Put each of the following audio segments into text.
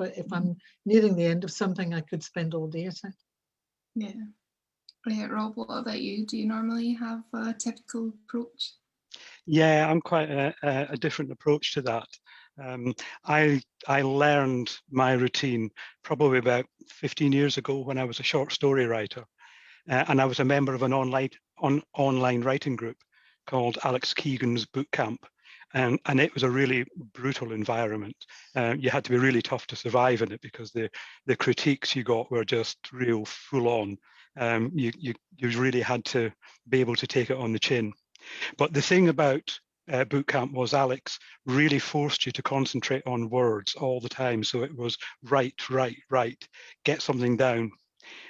but if I'm nearing the end of something, I could spend all day at it. Yeah. Right, Rob, what about you? Do you normally have a typical approach? Yeah, I'm quite a different approach to that. I learned my routine probably about 15 years ago when I was a short story writer, and I was a member of an online writing group called Alex Keegan's Boot Camp, and it was a really brutal environment. You had to be really tough to survive in it because the critiques you got were just real full on. You really had to be able to take it on the chin. But the thing about boot camp was Alex really forced you to concentrate on words all the time. So it was write, get something down.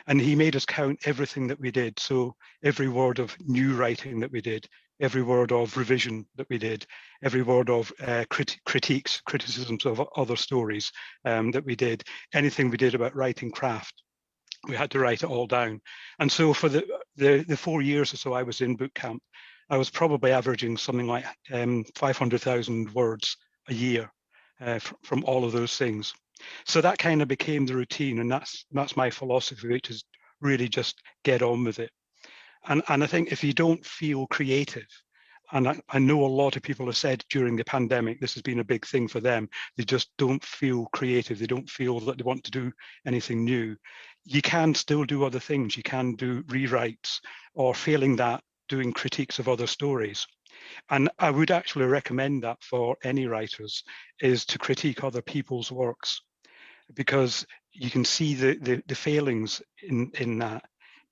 And he made us count everything that we did. So every word of new writing that we did, every word of revision that we did, every word of criticisms of other stories that we did, anything we did about writing craft, we had to write it all down. And so for the 4 years or so I was in boot camp, I was probably averaging something like 500,000 words a year from all of those things. So that kind of became the routine, and that's my philosophy, which is really just get on with it. And I think if you don't feel creative, and I know a lot of people have said during the pandemic, this has been a big thing for them, they just don't feel creative, they don't feel that they want to do anything new. You can still do other things, you can do rewrites, or failing that, doing critiques of other stories. And I would actually recommend that for any writers, is to critique other people's works, because you can see the failings in that.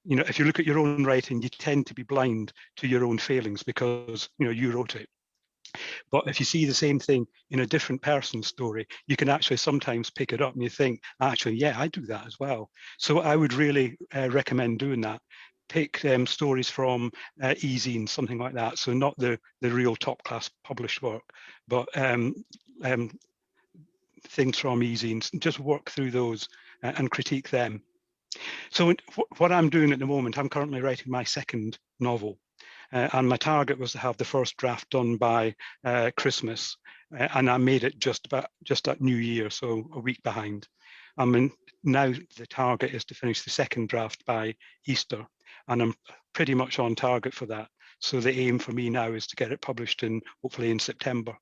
You know, if you look at your own writing, you tend to be blind to your own failings because, you know, you wrote it. But if you see the same thing in a different person's story, you can actually sometimes pick it up and you think, actually, yeah, I do that as well. So I would really recommend doing that. Pick stories from e-zine, something like that. So not the real top class published work, but things from e-zines, just work through those and critique them. So what I'm doing at the moment, I'm currently writing my second novel, and my target was to have the first draft done by Christmas, and I made it just at New Year, so a week behind. I mean, now the target is to finish the second draft by Easter, and I'm pretty much on target for that. So the aim for me now is to get it published hopefully in September.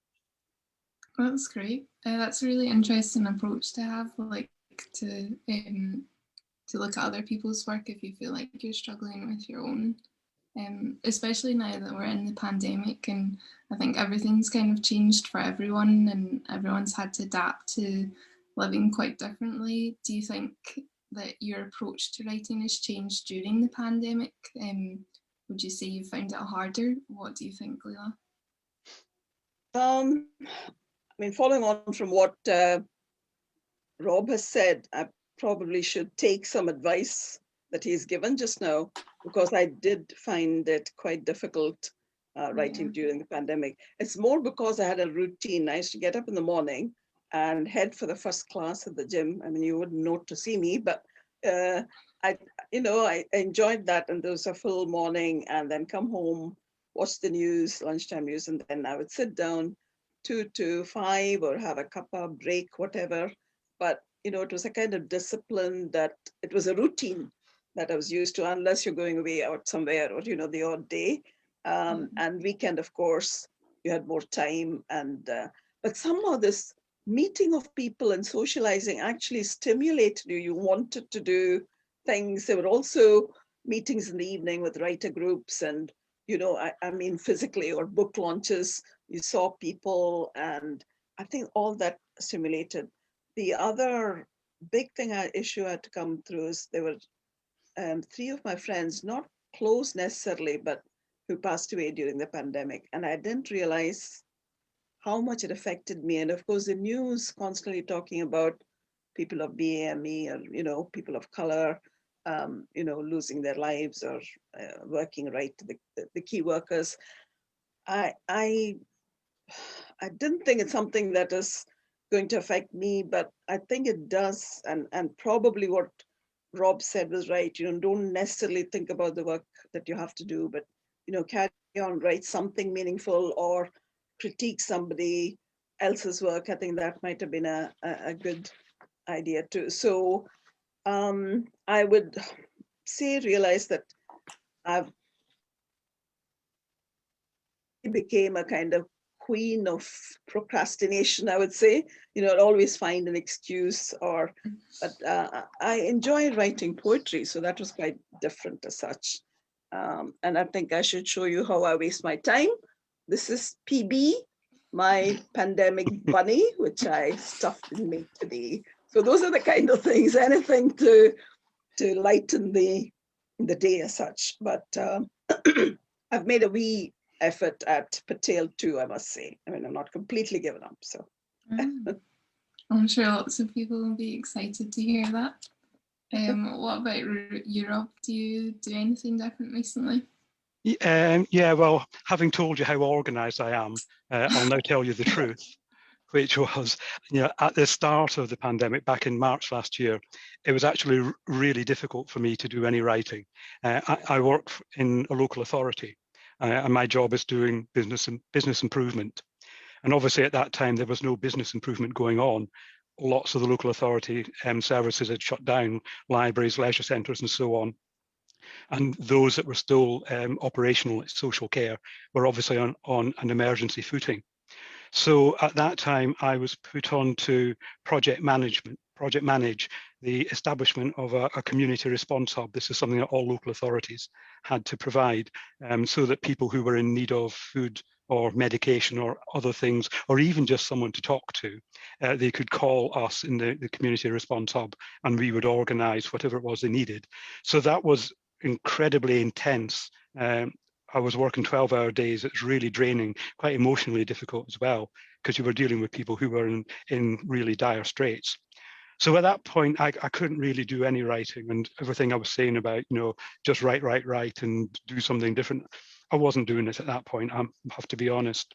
Well, that's great. That's a really interesting approach to have, like to look at other people's work if you feel like you're struggling with your own. Especially now that we're in the pandemic, and I think everything's kind of changed for everyone, and everyone's had to adapt to living quite differently. Do you think that your approach to writing has changed during the pandemic? Would you say you found it harder? What do you think, Leela? I mean, following on from what Rob has said, I probably should take some advice that he's given just now, because I did find it quite difficult writing during the pandemic. It's more because I had a routine. I used to get up in the morning and head for the first class at the gym. I mean, you wouldn't know to see me, but I enjoyed that, and there was a full morning, and then come home, watch the news, lunchtime news, and then I would sit down 2 to 5 or have a cuppa break, whatever. But it was a kind of discipline, that it was a routine that I was used to, unless you're going away out somewhere, or the odd day. And weekend, of course, you had more time. And but somehow this meeting of people and socializing actually stimulated you. You wanted to do things. There were also meetings in the evening with writer groups, and I mean physically, or book launches. You saw people, and I think all that stimulated. The other big issue I had to come through is there were 3 of my friends, not close necessarily, but who passed away during the pandemic. And I didn't realize how much it affected me. And of course, the news constantly talking about people of BAME, or, people of color, losing their lives, or working right to the key workers. I didn't think it's something that is going to affect me, but I think it does. And probably what Rob said was right. Don't necessarily think about the work that you have to do, but, carry on, write something meaningful, or critique somebody else's work. I think that might have been a good idea too. So I would realize that I've became a kind of queen of procrastination, I would say. I'd always find an excuse, but I enjoy writing poetry, so that was quite different as such. And I think I should show you how I waste my time. This is PB, my pandemic bunny, which I stuffed and made today. So those are the kind of things, anything to lighten the day as such. But I've made a wee effort at Patel too, I must say. I mean, I'm not completely given up. So I'm sure lots of people will be excited to hear that. What about you, Rob? Do you do anything different recently? Yeah, well, having told you how organised I am, I'll now tell you the truth, which was, at the start of the pandemic back in March last year, it was actually really difficult for me to do any writing. I work in a local authority, and my job is doing business improvement. And obviously at that time, there was no business improvement going on. Lots of the local authority services had shut down, libraries, leisure centres and so on. And those that were still operational, like social care, were obviously on an emergency footing. So at that time, I was put on to project manage the establishment of a community response hub. This is something that all local authorities had to provide, so that people who were in need of food or medication or other things, or even just someone to talk to, they could call us in the community response hub, and we would organise whatever it was they needed. So that was incredibly intense. I was working 12-hour days. It's really draining, quite emotionally difficult as well, because you were dealing with people who were in really dire straits. So at that point, I couldn't really do any writing, and everything I was saying about, just write and do something different, I wasn't doing it at that point. I have to be honest.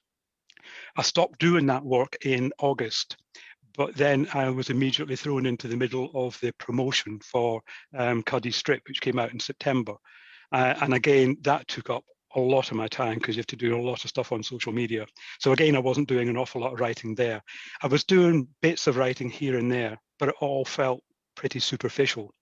I stopped doing that work in August, but then I was immediately thrown into the middle of the promotion for Cuddy Strip, which came out in September. And again, that took up a lot of my time because you have to do a lot of stuff on social media. So again, I wasn't doing an awful lot of writing there. I was doing bits of writing here and there, but it all felt pretty superficial.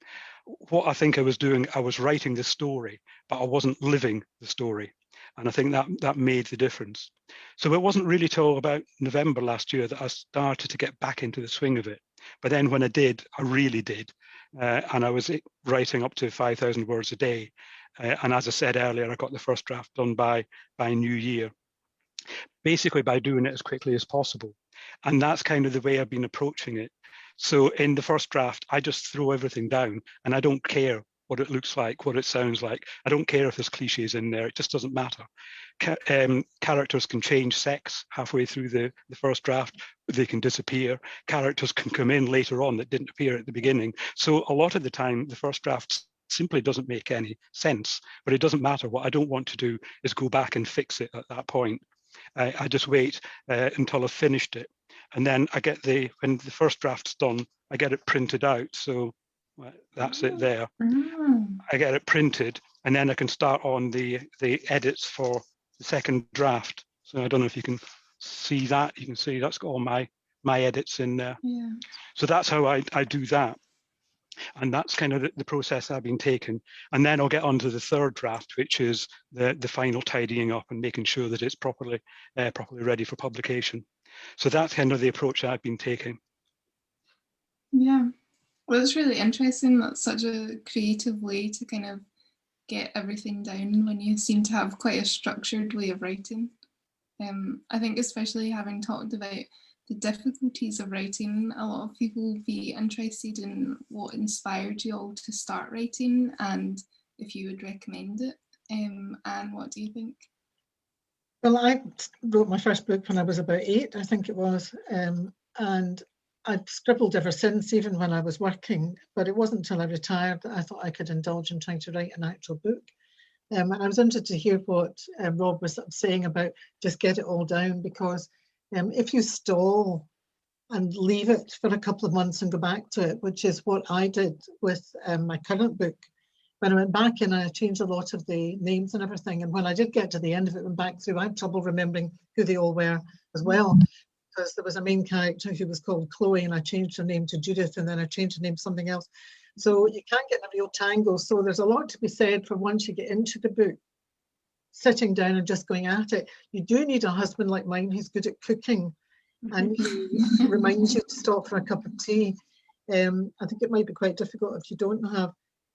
What I think I was doing, I was writing the story, but I wasn't living the story. And I think that made the difference. So it wasn't really till about November last year that I started to get back into the swing of it. But then when I did, I really did. And I was writing up to 5,000 words a day. And as I said earlier, I got the first draft done by New Year, basically by doing it as quickly as possible. And that's kind of the way I've been approaching it. So in the first draft, I just throw everything down, and I don't care what it looks like, what it sounds like. I don't care if there's cliches in there. It just doesn't matter. Characters can change sex halfway through the first draft. They can disappear. Characters can come in later on that didn't appear at the beginning. So a lot of the time, the first draft simply doesn't make any sense, but it doesn't matter. What I don't want to do is go back and fix it at that point. I just wait until I've finished it. And then I get when the first draft's done, I get it printed out. So that's it there. I get it printed, and then I can start on the edits for the second draft. So I don't know if you can see that. You can see that's got all my edits in there. Yeah. So that's how I do that. And that's kind of the process I've been taking. And then I'll get on to the third draft, which is the final tidying up and making sure that it's properly ready for publication. So that's kind of the approach I've been taking. Yeah. Well, it's really interesting. That's such a creative way to kind of get everything down when you seem to have quite a structured way of writing. I think especially having talked about the difficulties of writing, a lot of people will be interested in what inspired you all to start writing and if you would recommend it. And what do you think? Well, I wrote my first book when I was about 8, I think it was, and I'd scribbled ever since, even when I was working, but it wasn't until I retired that I thought I could indulge in trying to write an actual book. And I was interested to hear what Rob was saying about just get it all down, because if you stall and leave it for a couple of months and go back to it, which is what I did with my current book, when I went back in, I changed a lot of the names and everything. And when I did get to the end of it, went back through, I had trouble remembering who they all were as well. because there was a main character who was called Chloe, and I changed her name to Judith, and then I changed her name to something else. So you can't get in a real tangle. So there's a lot to be said for once you get into the book, sitting down and just going at it. You do need a husband like mine who's good at cooking, and he reminds you to stop for a cup of tea. I think it might be quite difficult if you don't have.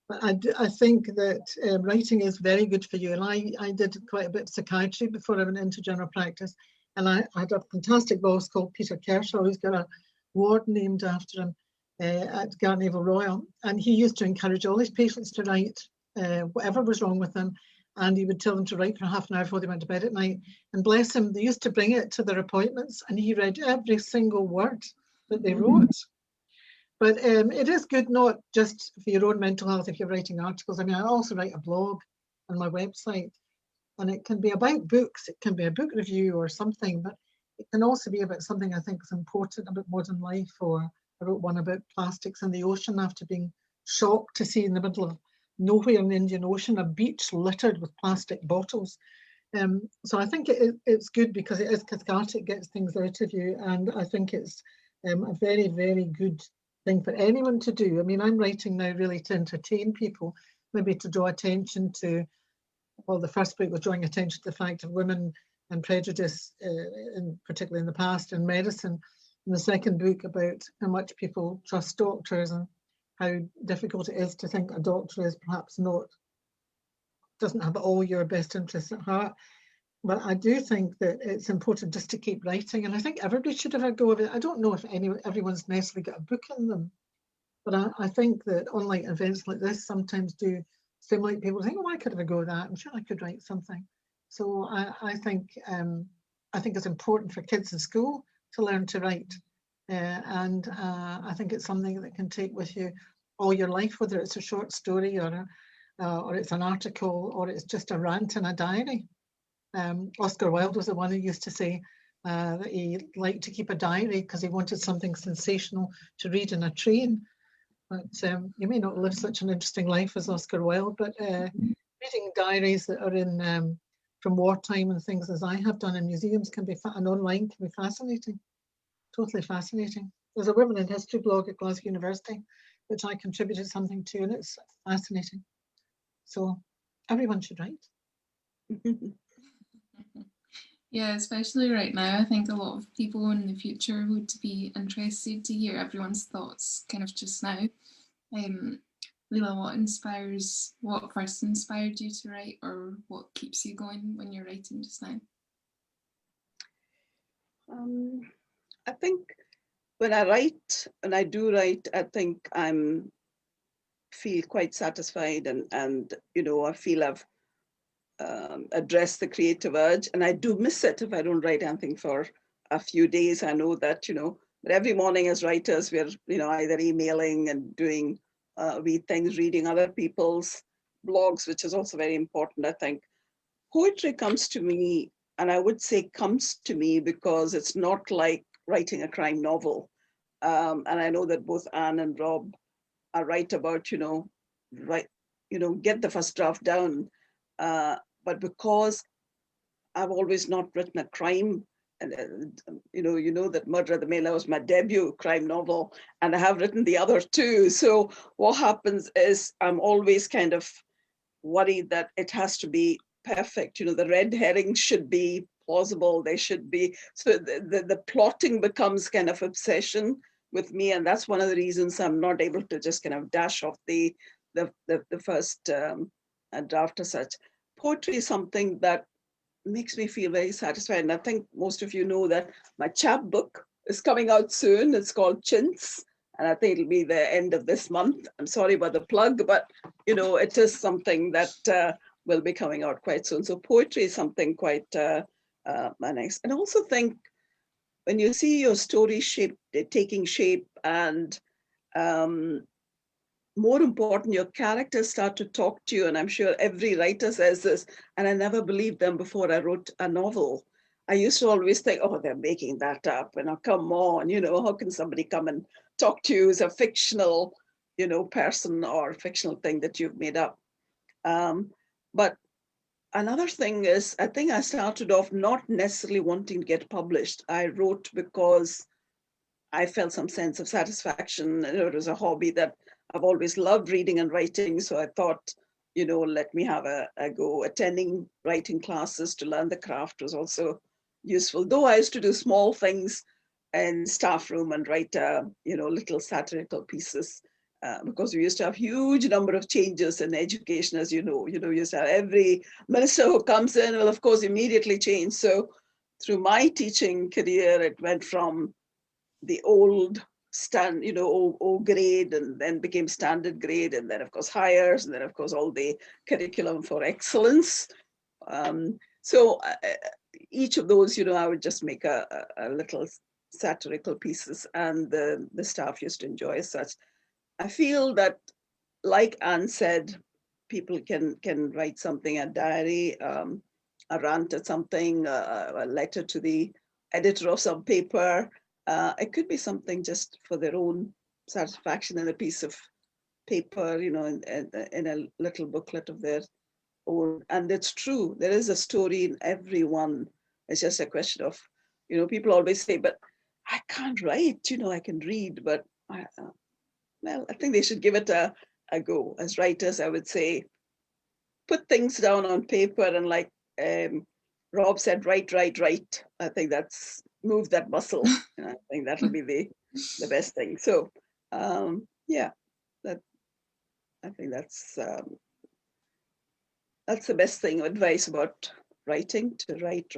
But I think that writing is very good for you. And I did quite a bit of psychiatry before I went into general practice. And I had a fantastic boss called Peter Kershaw, who's got a ward named after him at Gartnavel Royal. And he used to encourage all his patients to write whatever was wrong with them. And he would tell them to write for half an hour before they went to bed at night. And bless him, they used to bring it to their appointments, and he read every single word that they wrote. But it is good not just for your own mental health if you're writing articles. I mean, I also write a blog on my website, and it can be about books. It can be a book review or something, but it can also be about something I think is important about modern life. Or I wrote one about plastics in the ocean after being shocked to see in the middle of nowhere in the Indian Ocean a beach littered with plastic bottles. So I think it's good because it is cathartic, gets things out of you, and I think it's a very, very good thing for anyone to do. I mean, I'm writing now really to entertain people, maybe to draw attention to, well, the first book was drawing attention to the fact of women and prejudice, particularly in the past, in medicine. And the second book about how much people trust doctors and how difficult it is to think a doctor is perhaps doesn't have all your best interests at heart. But I do think that it's important just to keep writing, and I think everybody should have a go of it. I don't know if everyone's necessarily got a book in them, but I think that online events like this sometimes do stimulate people to think, oh, I could have a go at that. I'm sure I could write something. So I think it's important for kids in school to learn to write, and I think it's something that can take with you all your life, whether it's a short story or it's an article or it's just a rant in a diary. Oscar Wilde was the one who used to say that he liked to keep a diary because he wanted something sensational to read in a train. But you may not live such an interesting life as Oscar Wilde, but reading diaries that are in from wartime and things as I have done in museums can be, and online can be fascinating, totally fascinating. There's a Women in History blog at Glasgow University, which I contributed something to, and it's fascinating. So everyone should write. Yeah, especially right now, I think a lot of people in the future would be interested to hear everyone's thoughts kind of just now. Leela, what first inspired you to write, or what keeps you going when you're writing just now? I think when I do write, I think feel quite satisfied, and I feel I've addressed the creative urge, and I do miss it if I don't write anything for a few days. I know that but every morning as writers we're either emailing and doing reading other people's blogs, which is also very important. I think poetry comes to me, and I would say comes to me because it's not like writing a crime novel, and I know that both Anne and Rob are right about get the first draft down, but because I've always not written a crime, and that Murder at the Mela was my debut crime novel, and I have written the other two. So what happens is I'm always kind of worried that it has to be perfect. The red herrings should be plausible. They should be, so the plotting becomes kind of obsession with me, and that's one of the reasons I'm not able to just kind of dash off the first draft as such. Poetry is something that makes me feel very satisfied, and I think most of you know that my chapbook is coming out soon. It's called Chintz, and I think it'll be the end of this month. I'm sorry about the plug, but it is something that will be coming out quite soon. So poetry is something quite nice. And I also think when you see your story taking shape, and more important, your characters start to talk to you, and I'm sure every writer says this, and I never believed them before I wrote a novel. I used to always think, oh, they're making that up, and come on, how can somebody come and talk to you as a fictional, person or fictional thing that you've made up? But another thing is, I think I started off not necessarily wanting to get published. I wrote because I felt some sense of satisfaction. It was a hobby that I've always loved, reading and writing. So I thought, let me have a go. Attending writing classes to learn the craft was also useful. Though I used to do small things in staff room and write, little satirical pieces. Because we used to have huge number of changes in education, as you know. You used to have every minister who comes in will, of course, immediately change. So through my teaching career, it went from the old O grade, and then became standard grade, and then of course hires, and then of course all the curriculum for excellence. So each of those, I would just make a little satirical pieces, and the staff used to enjoy as such. I feel that, like Anne said, people can write something, a diary, a rant at something, a letter to the editor of some paper. It could be something just for their own satisfaction in a piece of paper, in a little booklet of their own. And it's true, there is a story in every one. It's just a question of, people always say, but I can't write, I can read, but I think they should give it a go. As writers, I would say, put things down on paper, and like Rob said, write. I think that's, move that muscle. I think that'll be the best thing. So yeah, that, I think that's the best thing, advice about writing, to write.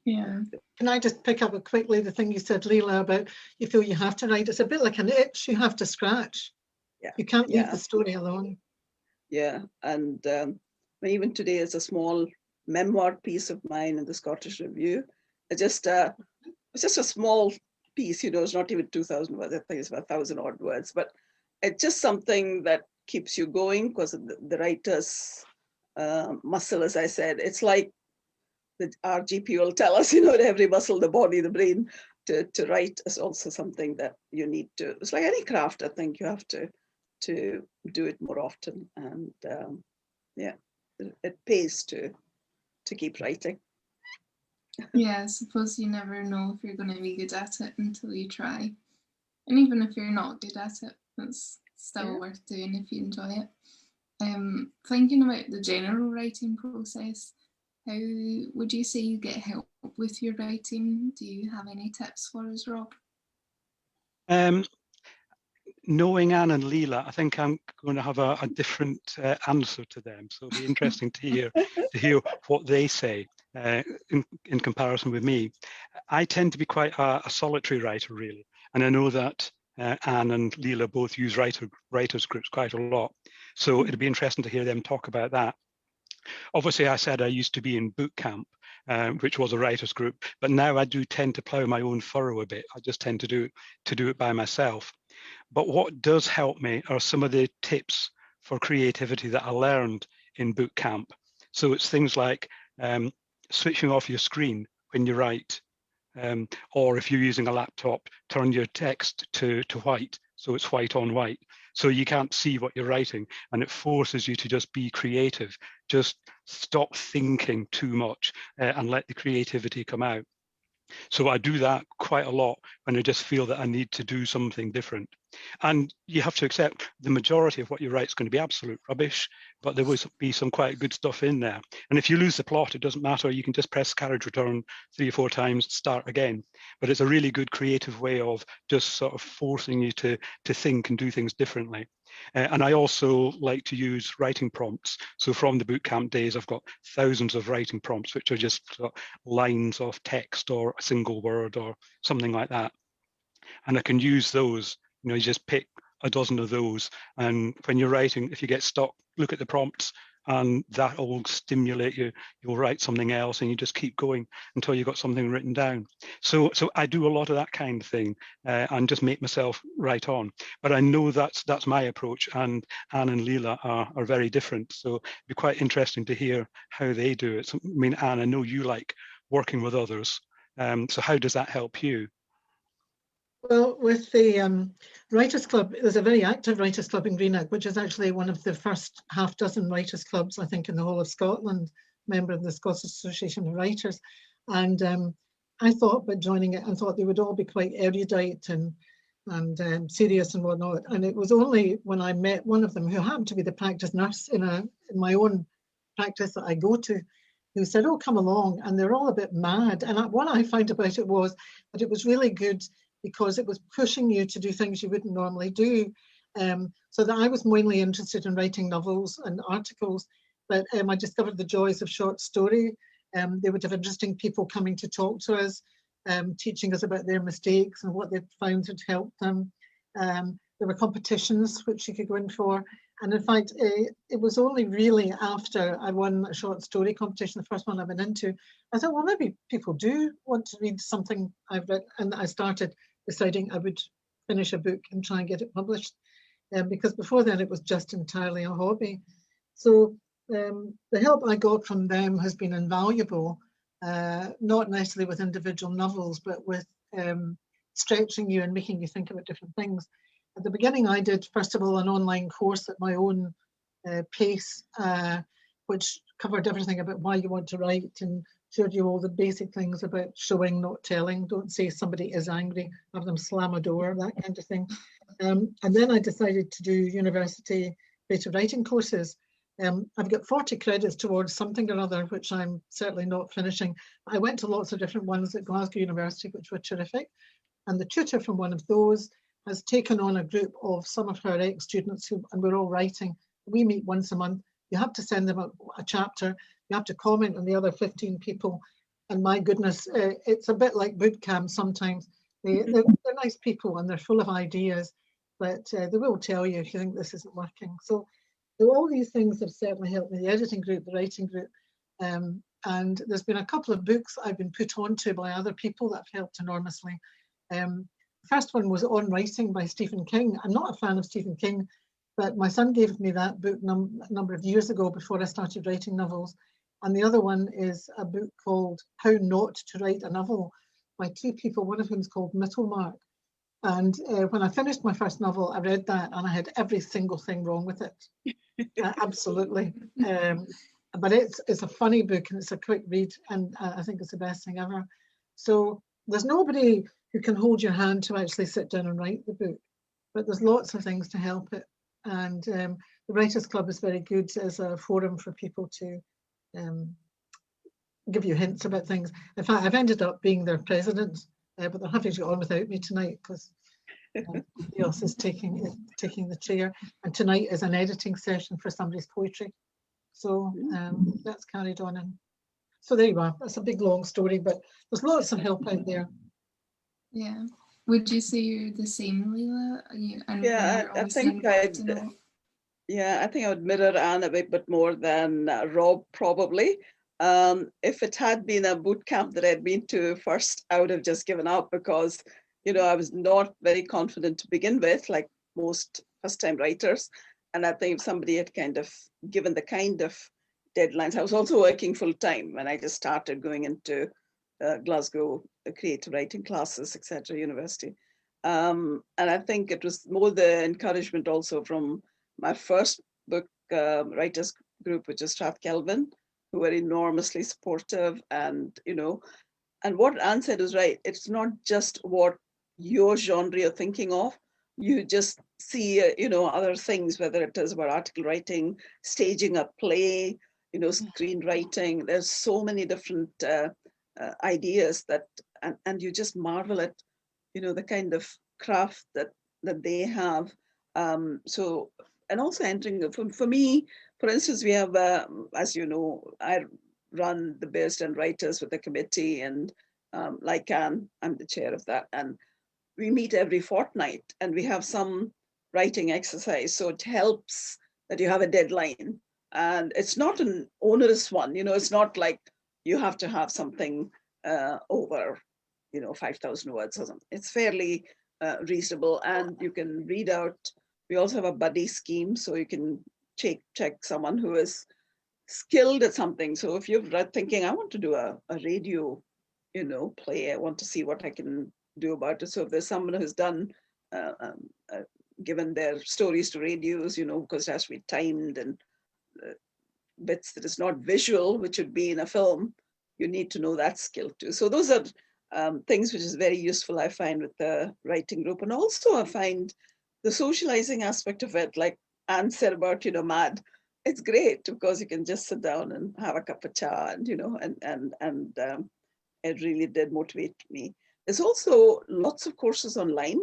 Yeah. Can I just pick up quickly the thing you said, Leela, about you feel you have to write? It's a bit like an itch you have to scratch. Yeah. You can't leave the story alone. Yeah, and even today, is a small memoir piece of mine in the Scottish Review. It's just a small piece, it's not even 2,000 words. I think it's about 1,000 odd words, but it's just something that keeps you going, because the writer's muscle, as I said, it's like the RGP will tell us, every muscle, the body, the brain, to write is also something that you need to. It's like any craft. I think you have to do it more often, and it pays to keep writing. Yeah, I suppose you never know if you're going to be good at it until you try. And even if you're not good at it, it's still worth doing if you enjoy it. Thinking about the general writing process, how would you say you get help with your writing? Do you have any tips for us, Rob? Knowing Anne and Leela, I think I'm going to have a different answer to them. So it'll be interesting to hear what they say in comparison with me. I tend to be quite a solitary writer, really. And I know that Anne and Leela both use writers groups quite a lot. So it'll be interesting to hear them talk about that. Obviously, I said I used to be in boot camp, which was a writers group, but now I do tend to plough my own furrow a bit. I just tend to do it by myself. But what does help me are some of the tips for creativity that I learned in boot camp. So it's things like switching off your screen when you write, or if you're using a laptop, turn your text to white, so it's white on white. So you can't see what you're writing, and it forces you to just be creative. Just stop thinking too much and let the creativity come out. So I do that quite a lot when I just feel that I need to do something different. And you have to accept the majority of what you write is going to be absolute rubbish, but there will be some quite good stuff in there. And if you lose the plot, it doesn't matter. You can just press carriage return 3 or 4 times, start again. But it's a really good creative way of just sort of forcing you to think and do things differently. And I also like to use writing prompts. So from the bootcamp days, I've got thousands of writing prompts, which are just lines of text or a single word or something like that. And I can use those, you just pick a dozen of those. And when you're writing, if you get stuck, look at the prompts and that will stimulate you. You'll write something else and you just keep going until you've got something written down. So I do a lot of that kind of thing and just make myself write on. But I know that's my approach, and Anne and Leela are very different. So it'd be quite interesting to hear how they do it. So, I mean, Anne, I know you like working with others. So how does that help you? Well, with the Writers Club, there's a very active Writers Club in Greenock, which is actually one of the first half dozen writers clubs, I think, in the whole of Scotland, member of the Scottish Association of Writers. And I thought about joining it and thought they would all be quite erudite and serious and whatnot. And it was only when I met one of them, who happened to be the practice nurse in my own practice that I go to, who said, "Oh, come along." And they're all a bit mad. And what I found about it was that it was really good because it was pushing you to do things you wouldn't normally do. So that I was mainly interested in writing novels and articles, but I discovered the joys of short story. They would have interesting people coming to talk to us, teaching us about their mistakes and what they found had helped them. There were competitions which you could go in for. And in fact, it was only really after I won a short story competition, the first one I went into, I thought, well, maybe people do want to read something I've written. And I started deciding I would finish a book and try and get it published. Because before then it was just entirely a hobby. So the help I got from them has been invaluable, not necessarily with individual novels, but with stretching you and making you think about different things. At the beginning, I did, first of all, an online course at my own pace, which covered everything about why you want to write and showed you all the basic things about showing, not telling. Don't say somebody is angry, have them slam a door, that kind of thing. And then I decided to do university creative writing courses. I've got 40 credits towards something or other, which I'm certainly not finishing. I went to lots of different ones at Glasgow University, which were terrific. And the tutor from one of those has taken on a group of some of her ex-students and we're all writing. We meet once a month. You have to send them a chapter. You have to comment on the other 15 people. And my goodness, it's a bit like boot camp sometimes. They're nice people and they're full of ideas, but they will tell you if you think this isn't working. So all these things have certainly helped me, the editing group, the writing group. And there's been a couple of books I've been put onto by other people that have helped enormously. The first one was On Writing by Stephen King. I'm not a fan of Stephen King, but my son gave me that book a number of years ago before I started writing novels. And the other one is a book called How Not to Write a Novel by two people, one of whom is called Middlemark. And when I finished my first novel, I read that and I had every single thing wrong with it. Absolutely. But it's a funny book and it's a quick read and I think it's the best thing ever. So there's nobody who can hold your hand to actually sit down and write the book, but there's lots of things to help it. And the Writers Club is very good as a forum for people to give you hints about things. In fact, I've ended up being their president, but they're having to go on without me tonight because somebody else is taking the chair. And tonight is an editing session for somebody's poetry. So that's carried on. And so there you are. That's a big long story, but there's lots of help out there. Yeah. Would you say you're the same, Leela? Yeah, I think I think I would mirror Anne a bit more than Rob, probably. If it had been a boot camp that I'd been to first, I would have just given up because, I was not very confident to begin with, like most first-time writers. And I think if somebody had kind of given the kind of deadlines, I was also working full-time when I just started going into Glasgow creative writing classes, etc., university. And I think it was more the encouragement also from my first book writers group, which is Strathkelvin, who were enormously supportive. And, and what Anne said is right. It's not just what your genre you're thinking of. You just see, other things, whether it is about article writing, staging a play, screenwriting. There's so many different ideas that, and you just marvel at, the kind of craft that they have. So, and also entering, for me, for instance, we have, as you know, I run the Bearsden and Writers with the committee, and like Anne, I'm the chair of that. And we meet every fortnight and we have some writing exercise. So it helps that you have a deadline. And it's not an onerous one, it's not like you have to have something over, 5,000 words or something. It's fairly reasonable, and you can read out. We also have a buddy scheme, so you can check someone who is skilled at something. So if you're thinking, I want to do a radio, play, I want to see what I can do about it. So if there's someone who's done, given their stories to radios, because it has to be timed and bits that is not visual, which would be in a film, you need to know that skill too. So those are things which is very useful, I find, with the writing group. And also I find the socializing aspect of it, like Anne said about, MAD, it's great because you can just sit down and have a cup of cha and, it really did motivate me. There's also lots of courses online,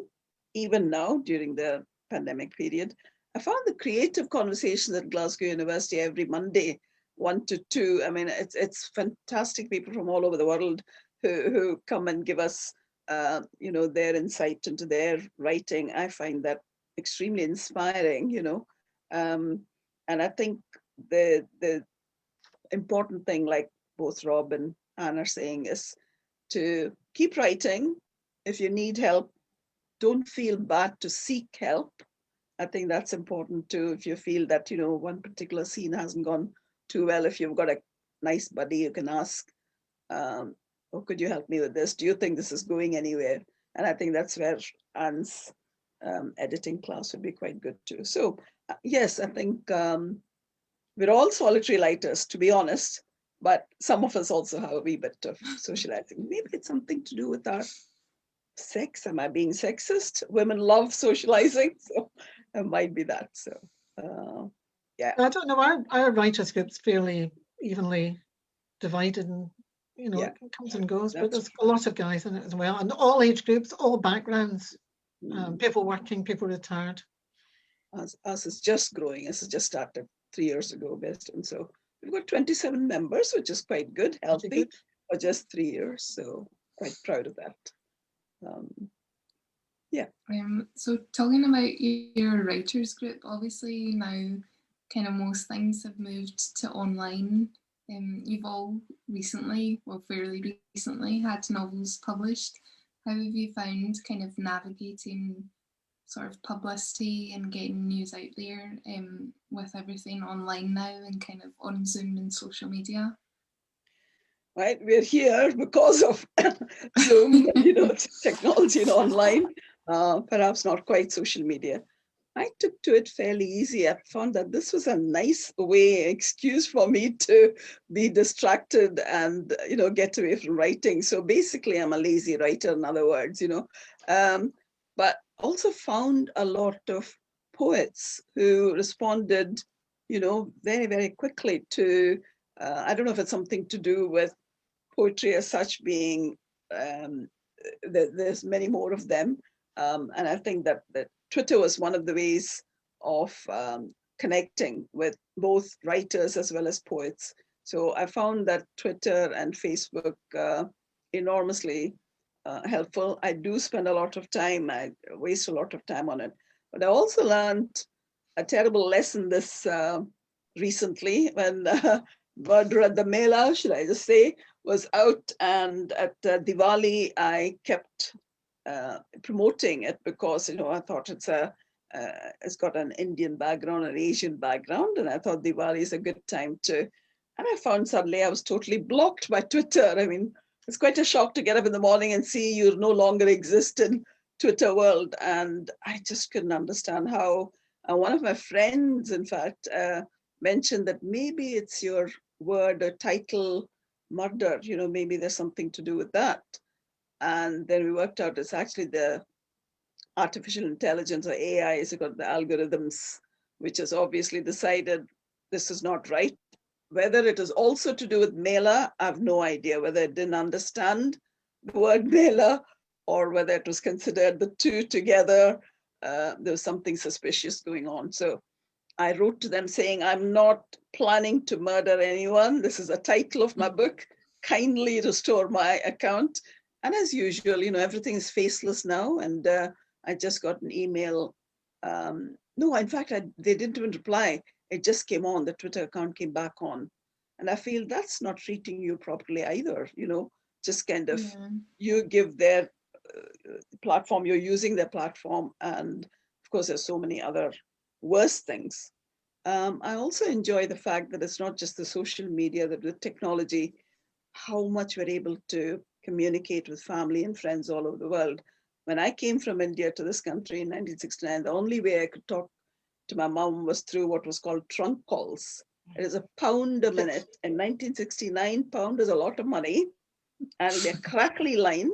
even now during the pandemic period. I found the creative conversations at Glasgow University every Monday, 1 to 2. I mean, it's fantastic people from all over the world who come and give us, their insight into their writing. I find that extremely inspiring, and I think the important thing, like both Rob and Anne are saying, is to keep writing. If you need help, don't feel bad to seek help. I think that's important too. If you feel that, one particular scene hasn't gone too well, if you've got a nice buddy, you can ask, oh, could you help me with this? Do you think this is going anywhere? And I think that's where Anne's editing class would be quite good too. So yes, I think we're all solitary writers, to be honest, but some of us also have a wee bit of socializing. Maybe it's something to do with our sex. Am I being sexist? Women love socializing, so it might be that. So yeah. I don't know, our writers group's fairly evenly divided, and Yeah. it comes and goes, but That's there's a lot of guys in it as well, and all age groups, all backgrounds, people working, people retired. Us is just growing. Us has just started 3 years ago, and so we've got 27 members, which is quite good, healthy, for just 3 years. So quite proud of that. Yeah. So talking about your writers group, obviously now kind of most things have moved to online. You've all recently, well, fairly recently, had novels published. How have you found kind of navigating sort of publicity and getting news out there with everything online now and kind of on Zoom and social media? Right, we're here because of Zoom, technology and online, perhaps not quite social media. I took to it fairly easy. I found that this was a nice excuse for me to be distracted and, get away from writing. So basically, I'm a lazy writer, in other words, but also found a lot of poets who responded, very, very quickly to, I don't know if it's something to do with poetry as such being, there's many more of them. And I think that Twitter was one of the ways of connecting with both writers as well as poets. So I found that Twitter and Facebook enormously helpful. I do spend a lot of time, I waste a lot of time on it. But I also learned a terrible lesson this recently when Murder at the Mela, should I just say, was out, and at Diwali, I kept promoting it because, I thought it's got an Indian background, an Asian background, and I thought Diwali is a good time to, and I found suddenly I was totally blocked by Twitter. I mean, it's quite a shock to get up in the morning and see you no longer exist in Twitter world. And I just couldn't understand how, one of my friends, in fact, mentioned that maybe it's your word or title, murder, maybe there's something to do with that. And then we worked out it's actually the artificial intelligence, or AI, has got the algorithms, which has obviously decided this is not right. Whether it is also to do with Mela, I have no idea. Whether it didn't understand the word Mela or whether it was considered the two together, there was something suspicious going on. So I wrote to them saying, I'm not planning to murder anyone. This is the title of my book. Kindly restore my account. And as usual, everything is faceless now. And I just got an email. No, in fact, they didn't even reply. It just came on. The Twitter account came back on. And I feel that's not treating you properly either. Just kind of, you give their platform, you're using their platform. And of course, there's so many other worse things. I also enjoy the fact that it's not just the social media, that with technology, how much we're able to communicate with family and friends all over the world. When I came from India to this country in 1969, the only way I could talk to my mom was through what was called trunk calls. It is £1 a minute. In 1969, £1 is a lot of money. And it'll be a crackly line.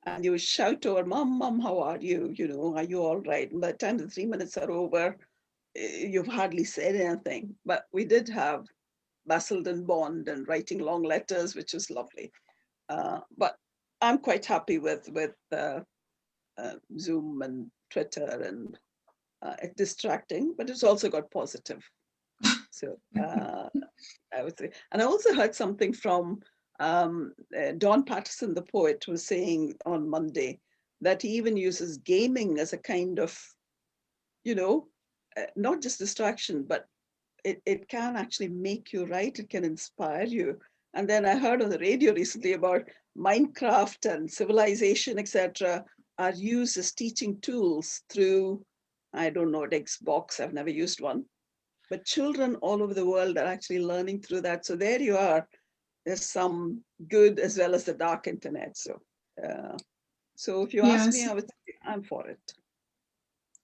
And you shout over, Mom, Mom, how are you? You know, are you all right? And by the time the 3 minutes are over, you've hardly said anything. But we did have Basildon Bond and writing long letters, which was lovely. But I'm quite happy with Zoom and Twitter, and it's distracting, but it's also got positive. So I would say, and I also heard something from Don Patterson, the poet, was saying on Monday that he even uses gaming as a kind of, you know, not just distraction, but it can actually make you write. It can inspire you. And then I heard on the radio recently about Minecraft and Civilization, etc., are used as teaching tools through, I don't know, Xbox. I've never used one. But children all over the world are actually learning through that. So there you are. There's some good as well as the dark internet. So, if you ask me, I would say I'm for it.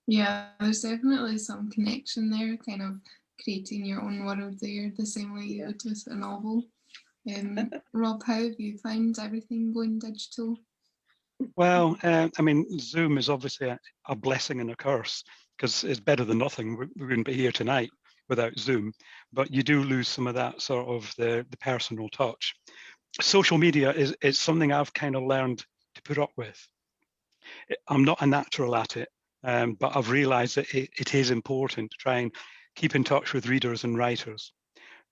Yeah, there's definitely some connection there, kind of creating your own world there, the same way you would with a novel. Rob, how have you found everything going digital? Well, I mean, Zoom is obviously a blessing and a curse, because it's better than nothing. We wouldn't be here tonight without Zoom, but you do lose some of that sort of the personal touch. Social media is something I've kind of learned to put up with. I'm not a natural at it, but I've realized that it is important to try and keep in touch with readers and writers.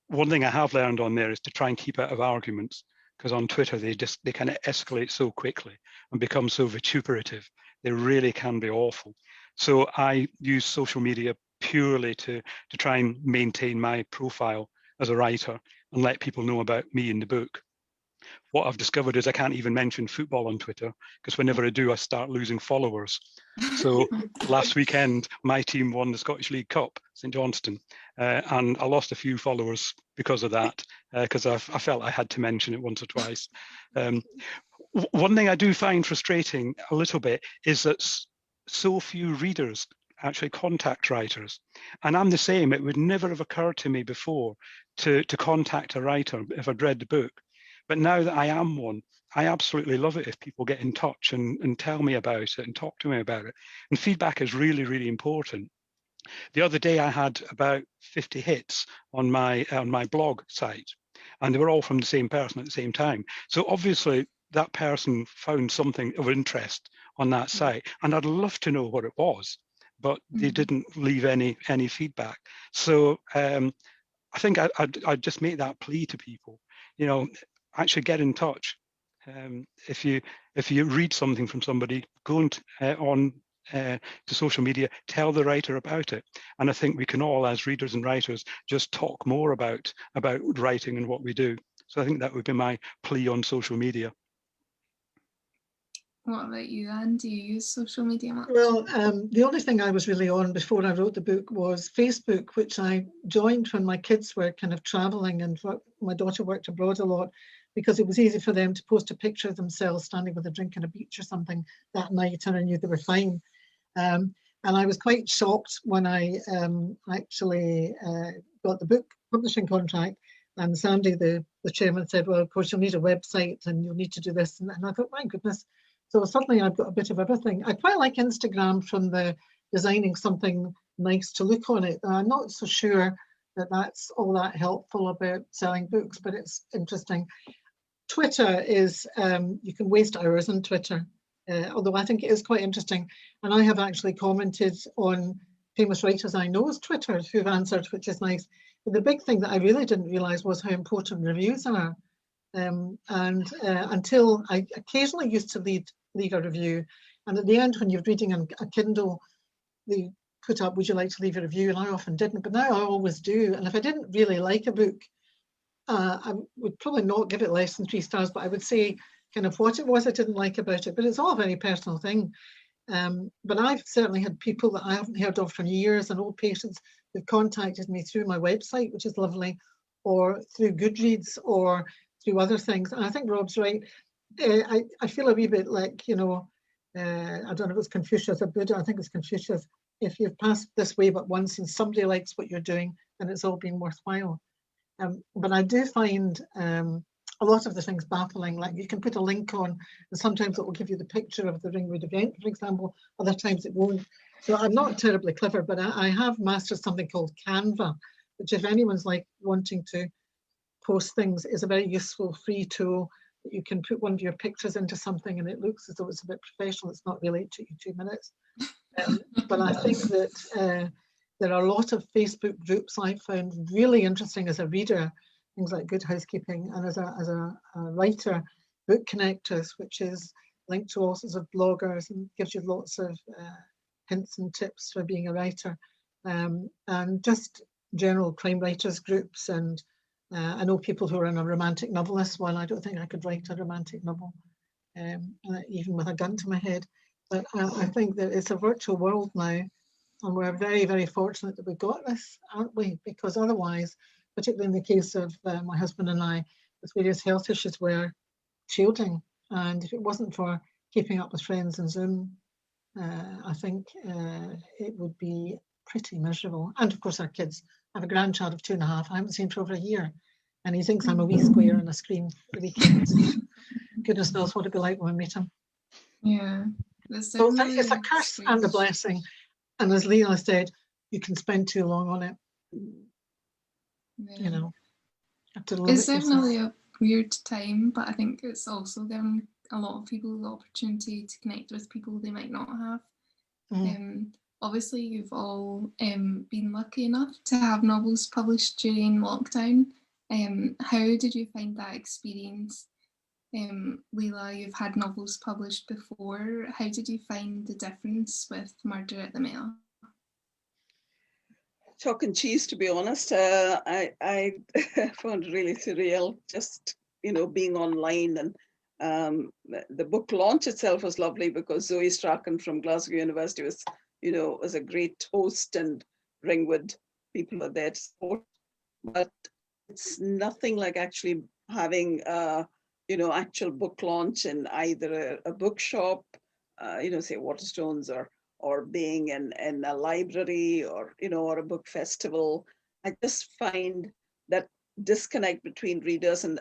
One thing I have learned on there is to try and keep out of arguments, because on Twitter they kind of escalate so quickly and become so vituperative. They really can be awful. So I use social media purely to try and maintain my profile as a writer and let people know about me in the book. What I've discovered is I can't even mention football on Twitter, because whenever I do, I start losing followers. So last weekend, my team won the Scottish League Cup, St Johnstone, and I lost a few followers because of that, because I felt I had to mention it once or twice. One thing I do find frustrating a little bit is that so few readers actually contact writers. And I'm the same. It would never have occurred to me before to contact a writer if I'd read the book. But now that I am one, I absolutely love it if people get in touch and tell me about it and talk to me about it. And feedback is really, really important. The other day I had about 50 hits on my blog site, and they were all from the same person at the same time. So obviously that person found something of interest on that site, and I'd love to know what it was, but they didn't leave any feedback. So I think I'd just make that plea to people, actually get in touch. If you read something from somebody, go on to social media, tell the writer about it. And I think we can all, as readers and writers, just talk more about writing and what we do. So I think that would be my plea on social media. What about you, Anne? Do you use social media much? Well, the only thing I was really on before I wrote the book was Facebook, which I joined when my kids were kind of traveling, and my daughter worked abroad a lot, because it was easy for them to post a picture of themselves standing with a drink on a beach or something that night, and I knew they were fine. And I was quite shocked when I actually got the book publishing contract, and Sandy, the chairman, said, well, of course, you'll need a website and you'll need to do this. And I thought, my goodness. So suddenly I've got a bit of everything. I quite like Instagram from the designing something nice to look on it. I'm not so sure that that's all that helpful about selling books, but it's interesting. Twitter is, you can waste hours on Twitter, although I think it is quite interesting. And I have actually commented on famous writers I know's Twitter who've answered, which is nice. But the big thing that I really didn't realize was how important reviews are. Until I occasionally used to leave a review, and at the end, when you're reading a Kindle, they put up, would you like to leave a review? And I often didn't, but now I always do. And if I didn't really like a book, I would probably not give it less than 3 stars, but I would say kind of what it was I didn't like about it. But it's all a very personal thing. But I've certainly had people that I haven't heard of for years, and old patients who've contacted me through my website, which is lovely, or through Goodreads, or through other things. And I think Rob's right. I feel a wee bit like, you know, I don't know if it's Confucius or Buddha, I think it's Confucius. If you've passed this way but once and somebody likes what you're doing, then it's all been worthwhile. But I do find a lot of the things baffling. Like you can put a link on, and sometimes it will give you the picture of the Ringwood event, for example. Other times it won't. So I'm not terribly clever, but I have mastered something called Canva, which if anyone's like wanting to post things, is a very useful free tool that you can put one of your pictures into something and it looks as though it's a bit professional. It's not really, it took you 2 minutes. But I think that there are a lot of Facebook groups I found really interesting as a reader, things like Good Housekeeping, and as a writer, Book Connectors, which is linked to all sorts of bloggers and gives you lots of hints and tips for being a writer, and just general crime writers groups. And I know people who are in a romantic novelist one. I don't think I could write a romantic novel, even with a gun to my head. But I think that it's a virtual world now, and we're very, very fortunate that we've got this, aren't we? Because otherwise, particularly in the case of my husband and I, with various health issues, we're shielding. And if it wasn't for keeping up with friends and Zoom, I think it would be pretty miserable. And of course, our kids. I have a grandchild of 2.5. I haven't seen for over a year. And he thinks I'm a wee square on a screen for the weekends. Goodness knows what it'd be like when we meet him. Yeah. So it's a curse and a blessing. And as Leela said, you can spend too long on it. Yeah. You know, have to limit It's definitely yourself. a weird time, but I think it's also given a lot of people the opportunity to connect with people they might not have. Obviously, you've all been lucky enough to have novels published during lockdown. How did you find that experience? Leela, you've had novels published before. How did you find the difference with Murder at the Mail? Chalk and cheese, to be honest. I found it really surreal, just, you know, being online. And the book launch itself was lovely because Zoe Strachan from Glasgow University was, you know, was a great host, and Ringwood people are there to support. But it's nothing like actually having you know, actual book launch in either a bookshop, you know, say Waterstones, or being in a library, or, you know, or a book festival. I just find that disconnect between readers, and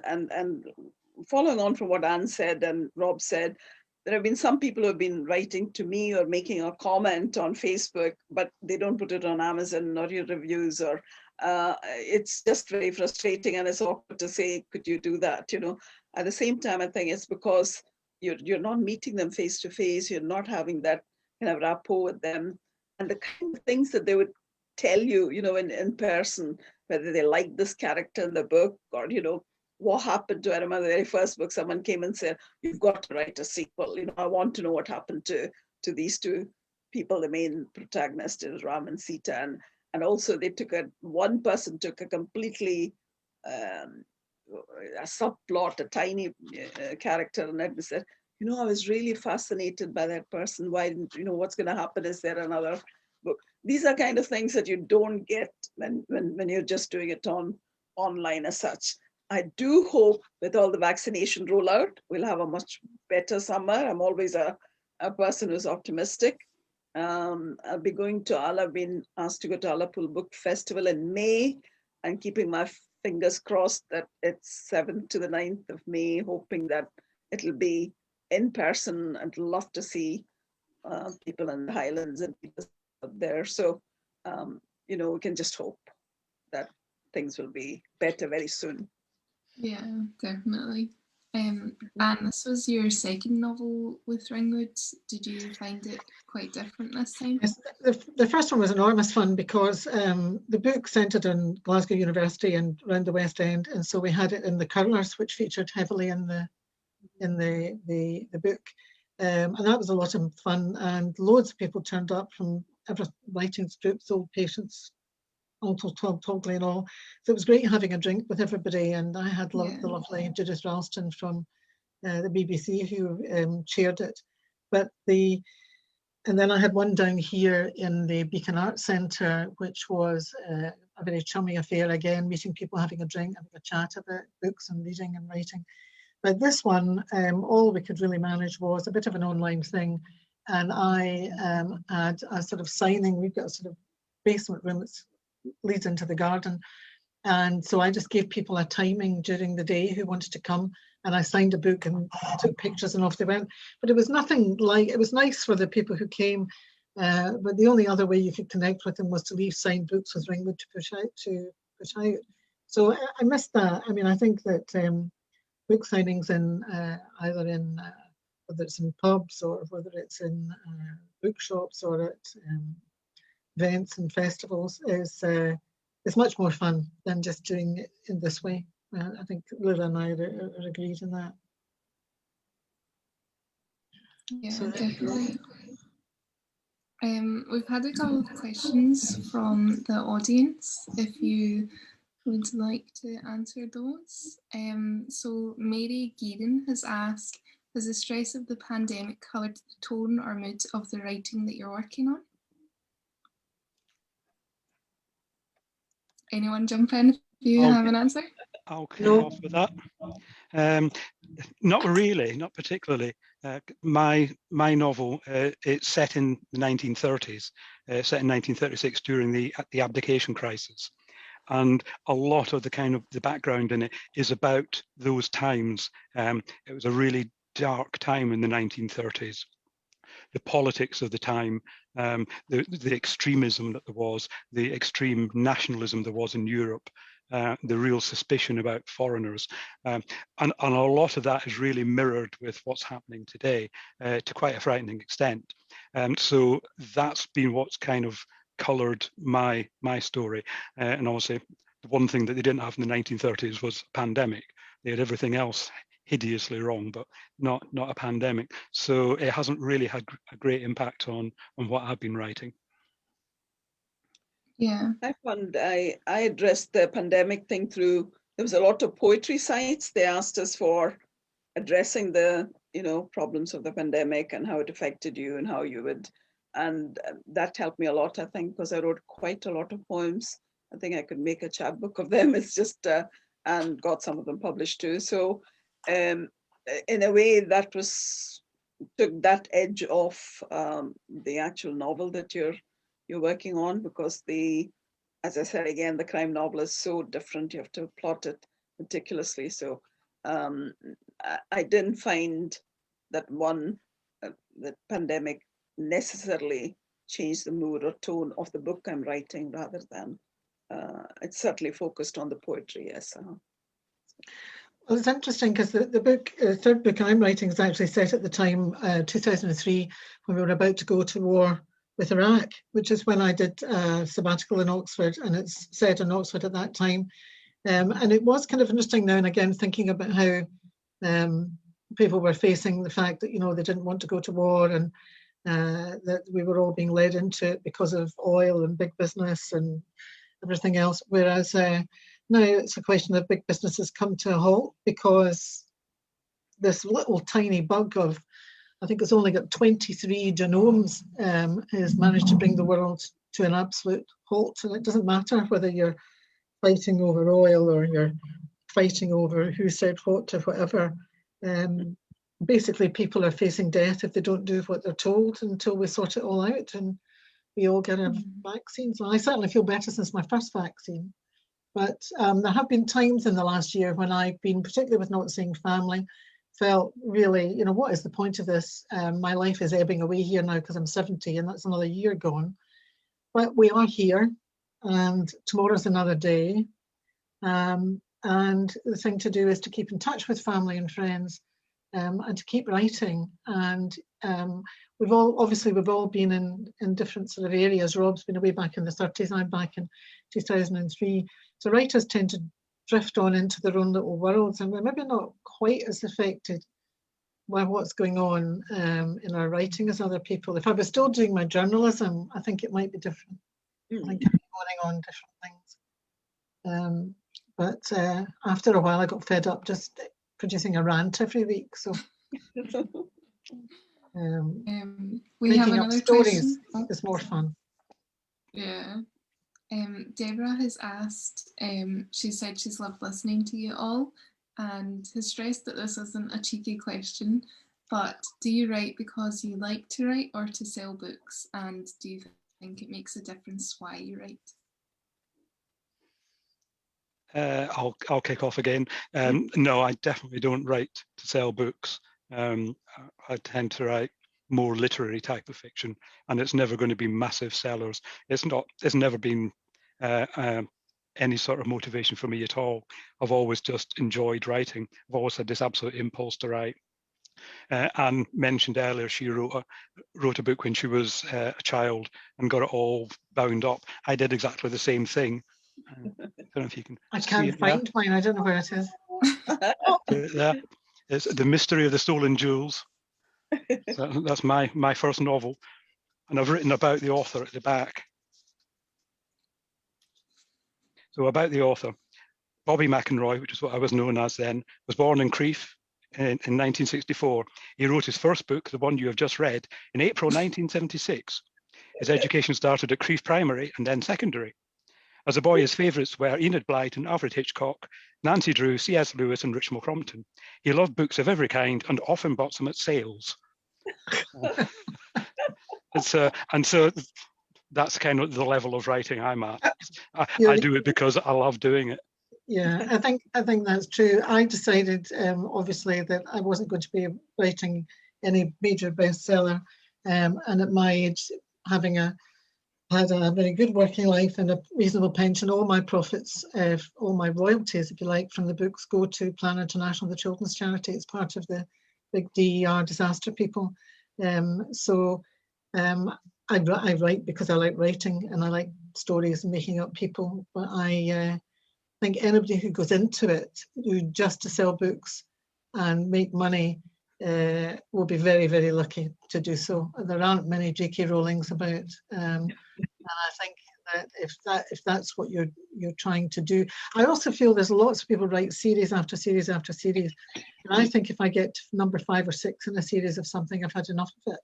following on from what Anne said and Rob said, there have been some people who have been writing to me or making a comment on Facebook, but they don't put it on Amazon or your reviews, or it's just very frustrating, and it's awkward to say, could you do that? You know, at the same time, I think it's because you're not meeting them face to face, you're not having that kind of rapport with them, and the kind of things that they would tell you, you know, in person, whether they like this character in the book, or, you know, what happened to, I remember the very first book, someone came and said, you've got to write a sequel. You know, I want to know what happened to these two people, the main protagonist is Ram and Sita. And also they one person took a completely, a subplot, a tiny character, and it said, you know, I was really fascinated by that person. Why didn't, you know, what's going to happen? Is there another book? These are kind of things that you don't get when you're just doing it online as such. I do hope with all the vaccination rollout, we'll have a much better summer. I'm always a person who's optimistic. I'll be going to I've been asked to go to Ullapool Book Festival in May, and keeping my fingers crossed that it's 7th to the 9th of May, hoping that it'll be in person. I'd love to see people in the Highlands and people out there. So, you know, we can just hope that things will be better very soon. Yeah, definitely. And this was your second novel with Ringwood. Did you find it quite different this time? Yes, the first one was enormous fun because the book centred on Glasgow University and around the West End, and so we had it in the Curlers, which featured heavily in the book, and that was a lot of fun. And loads of people turned up from every writing groups, old patients, Uncle Togley and all. So it was great having a drink with everybody, and I had the lovely Judith Ralston from the BBC who chaired it. And then I had one down here in the Beacon Arts Centre, which was a very chummy affair again, meeting people, having a drink, having a chat about books and reading and writing. But this one, all we could really manage was a bit of an online thing. And I had a sort of signing. We've got a sort of basement room that leads into the garden. And so I just gave people a timing during the day who wanted to come, and I signed a book and took pictures and off they went. But it was nothing like, it was nice for the people who came, but the only other way you could connect with them was to leave signed books with Ringwood to push out. So I missed that. I mean, I think that book signings in either in whether it's in pubs or whether it's in bookshops or at events and festivals is much more fun than just doing it in this way. I think Leela and I are agreed in that. Yeah, So definitely. We've had a couple of questions from the audience, if you would like to answer those. So Mary Geaden has asked, has the stress of the pandemic coloured the tone or mood of the writing that you're working on? Anyone jump in if you have an answer? I'll kick off with that. Not really, not particularly. My novel, it's set in the 1930s, set in 1936 during the abdication crisis. And a lot of the background in it is about those times. It was a really dark time in the 1930s. The politics of the time, the extremism that there was, the extreme nationalism there was in Europe, the real suspicion about foreigners. And a lot of that is really mirrored with what's happening today to quite a frightening extent. So that's been what's kind of coloured my story. And obviously, the one thing that they didn't have in the 1930s was a pandemic. They had everything else hideously wrong, but not a pandemic. So it hasn't really had a great impact on what I've been writing. Yeah. I found I addressed the pandemic thing through, there was a lot of poetry sites. They asked us for addressing the, problems of the pandemic and how it affected you and how you would, and that helped me a lot, I think, because I wrote quite a lot of poems. I think I could make a chapbook of them. It's just, and got some of them published too. So in a way that took that edge off the actual novel that you're working on, because as I said again, the crime novel is so different. You have to plot it meticulously. So I didn't find that the pandemic necessarily changed the mood or tone of the book I'm writing, rather than it's certainly focused on the poetry. Yes. Well, it's interesting because the book, third book I'm writing, is actually set at the time, 2003, when we were about to go to war with Iraq, which is when I did a sabbatical in Oxford, and it's set in Oxford at that time. And it was kind of interesting now and again thinking about how people were facing the fact that, they didn't want to go to war, and that we were all being led into it because of oil and big business and everything else. Whereas now it's a question of big businesses come to a halt because this little tiny bug of, I think it's only got 23 genomes, has managed to bring the world to an absolute halt. And it doesn't matter whether you're fighting over oil or you're fighting over who said what to whatever. Basically, people are facing death if they don't do what they're told until we sort it all out and we all get our vaccines. Well, I certainly feel better since my first vaccine. But there have been times in the last year when I've been, particularly with not seeing family, felt really, what is the point of this? My life is ebbing away here now because I'm 70 and that's another year gone. But we are here and tomorrow's another day. And the thing to do is to keep in touch with family and friends and to keep writing. And we've all been in different sort of areas. Rob's been away back in the 30s, I'm back in 2003. So writers tend to drift on into their own little worlds, and we're maybe not quite as affected by what's going on in our writing as other people. If I was still doing my journalism, I think it might be different. I think I'd be going on different things. But after a while, I got fed up just producing a rant every week. So we have making up another stories question. is more fun. Yeah. Deborah has asked, she said she's loved listening to you all, and has stressed that this isn't a cheeky question, but do you write because you like to write or to sell books? And do you think it makes a difference why you write? I'll kick off again. No, I definitely don't write to sell books. I tend to write more literary type of fiction, and it's never going to be massive sellers. It's never been any sort of motivation for me at all. I've always just enjoyed writing. I've always had this absolute impulse to write. Anne mentioned earlier she wrote a book when she was a child and got it all bound up. I did exactly the same thing. I don't know if you can. I can't find mine. I don't know where it is. There. It's The Mystery of the Stolen Jewels. So that's my first novel, and I've written about the author at the back. So about the author, Bobby McInroy, which is what I was known as then, was born in Crieff in 1964. He wrote his first book, the one you have just read, in April 1976. His education started at Crieff Primary and then secondary. As a boy, his favourites were Enid Blyton, Alfred Hitchcock, Nancy Drew, C.S. Lewis, and Richmal Crompton. He loved books of every kind and often bought them at sales. And so that's kind of the level of writing I'm at. I do it because I love doing it. Yeah, I think that's true. I decided, obviously, that I wasn't going to be writing any major bestseller, and at my age, having had a very good working life and a reasonable pension, all my profits, all my royalties, if you like, from the books go to Plan International, the children's charity. It's part of the big DER disaster people. I write because I like writing and I like stories and making up people, but I think anybody who goes into it just to sell books and make money will be very, very lucky to do so. There aren't many J.K. Rowlings about, and I think that if that's what you're trying to do, I also feel there's lots of people write series after series after series, and I think if I get to number 5 or 6 in a series of something, I've had enough of it.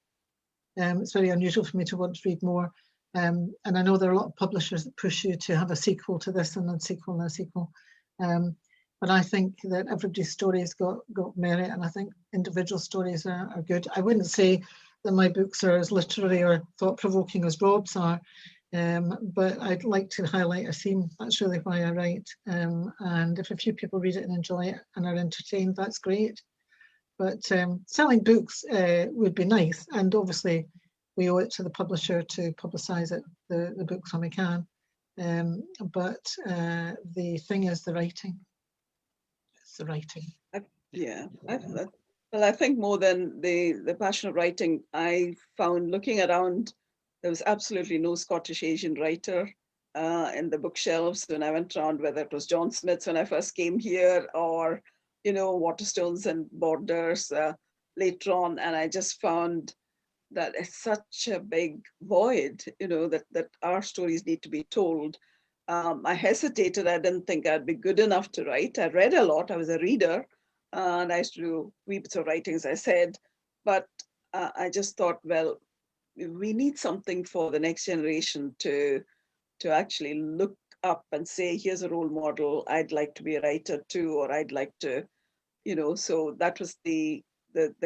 It's very unusual for me to want to read more. And I know there are a lot of publishers that push you to have a sequel to this and a sequel and a sequel. But I think that everybody's stories got merit, and I think individual stories are good. I wouldn't say that my books are as literary or thought-provoking as Rob's are, but I'd like to highlight a theme. That's really why I write. And if a few people read it and enjoy it and are entertained, that's great. But selling books would be nice, and obviously we owe it to the publisher to publicise it, the books when we can. But the thing is the writing. It's the writing. Well, I think more than the passion of writing, I found looking around, there was absolutely no Scottish Asian writer in the bookshelves when I went around, whether it was John Smith's when I first came here, or Waterstones and Borders later on, and I just found that it's such a big void, that our stories need to be told. I hesitated. I didn't think I'd be good enough to write. I read a lot. I was a reader, and I used to do wee bits of writing, as I said. But I just thought, well, we need something for the next generation to actually look up and say, here's a role model. I'd like to be a writer too, or I'd like to, so that was the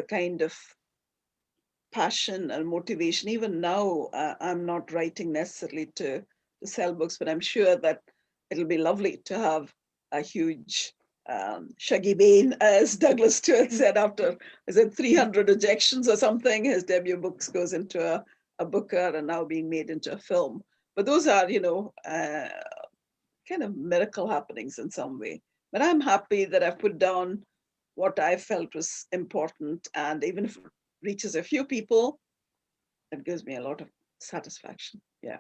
kind of passion and motivation. Even now, I'm not writing necessarily to sell books, but I'm sure that it'll be lovely to have a huge shuggy bane, as Douglas Stewart said after, 300 ejections or something. His debut books goes into a Booker and now being made into a film. But those are, kind of miracle happenings in some way. But I'm happy that I've put down what I felt was important, and even if it reaches a few people, it gives me a lot of satisfaction. Yeah.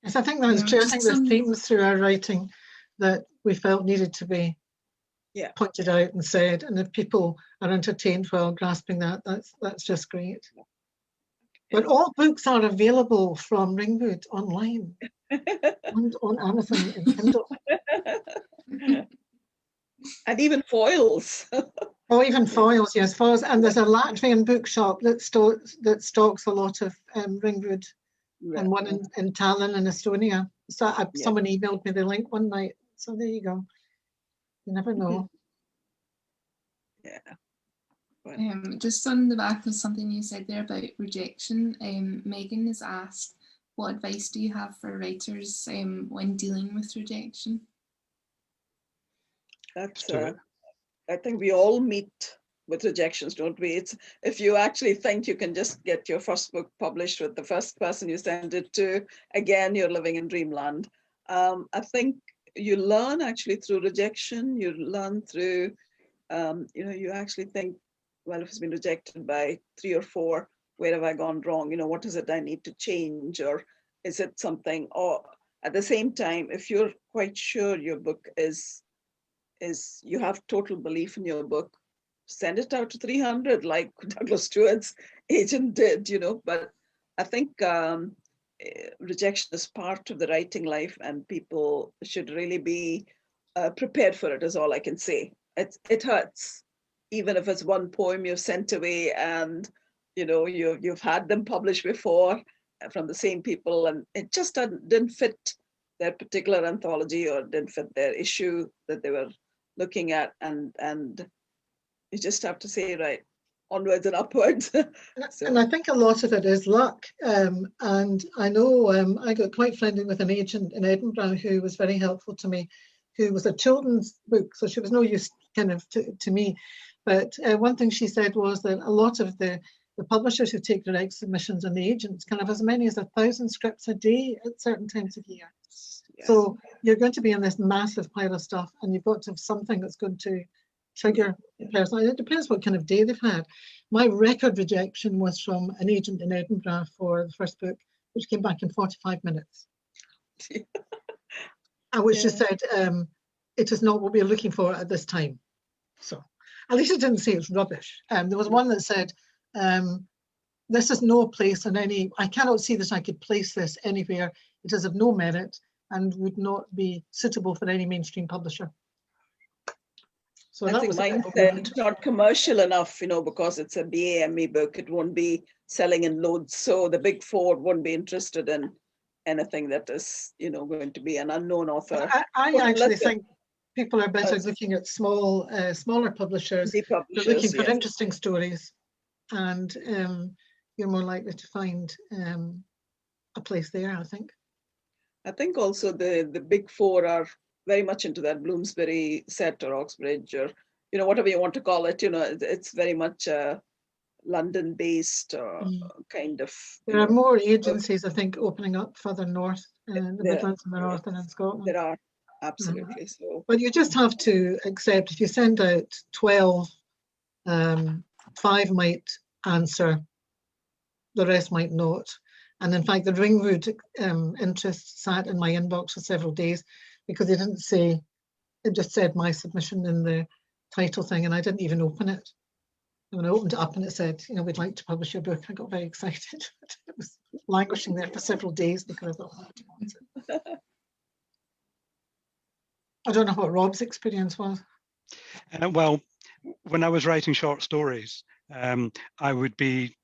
Yes, I think that's true. I think there's themes through our writing that we felt needed to be pointed out and said, and if people are entertained while grasping that, that's just great. But all books are available from Ringwood online and on Amazon and Kindle. And even foils. Oh, even foils, yes, foils. And there's a Latvian bookshop that stocks a lot of Ringwood, and one in Tallinn in Estonia. So someone emailed me the link one night. So there you go. You never know. Just on the back of something you said there about rejection, Megan has asked, what advice do you have for writers when dealing with rejection? That's I think we all meet with rejections, don't we? It's if you actually think you can just get your first book published with the first person you send it to, again, you're living in dreamland. I think you learn actually through rejection. You learn through, you actually think, well, if it's been rejected by 3 or 4, where have I gone wrong? What is it I need to change? Or is it something, or at the same time, if you're quite sure your book is you have total belief in your book, send it out to 300 like Douglas Stewart's agent did, but I think rejection is part of the writing life, and people should really be prepared for it, is all I can say. It hurts, even if it's one poem you've sent away and you've had them published before from the same people, and it just didn't fit their particular anthology or didn't fit their issue that they were looking at, and you just have to say, right, onwards and upwards. So. And I think a lot of it is luck. And I know I got quite friendly with an agent in Edinburgh who was very helpful to me, who was a children's book, so she was no use kind of to me. But one thing she said was that a lot of the publishers who take direct submissions and the agents can have as many as 1,000 scripts a day at certain times of year. Yes. So you're going to be in this massive pile of stuff, and you've got to have something that's going to trigger the person. It depends what kind of day they've had. My record rejection was from an agent in Edinburgh for the first book, which came back in 45 minutes. And which just said, it is not what we're looking for at this time. So at least it didn't say it's rubbish. There was one that said, this is no place in any, I cannot see that I could place this anywhere. It is of no merit and would not be suitable for any mainstream publisher. So I think mine said not commercial enough, because it's a BA/ME book, it won't be selling in loads. So the big 4 won't be interested in anything that is, going to be an unknown author. I actually think people are better looking at smaller publishers. They're looking for interesting stories, and you're more likely to find a place there, I think. I think also the big 4 are very much into that Bloomsbury set or Oxbridge or, whatever you want to call it, it's very much London-based kind of. There are more agencies, I think, opening up further north in the Midlands and the north and in Scotland. There are, absolutely. So, but you just have to accept if you send out 12, 5 might answer, the rest might not. And in fact, the Ringwood interest sat in my inbox for several days because they didn't say, it just said my submission in the title thing, and I didn't even open it. And when I opened it up and it said, we'd like to publish your book, I got very excited. It was languishing there for several days because I thought, I don't want it. I don't know what Rob's experience was. Well, when I was writing short stories, I would be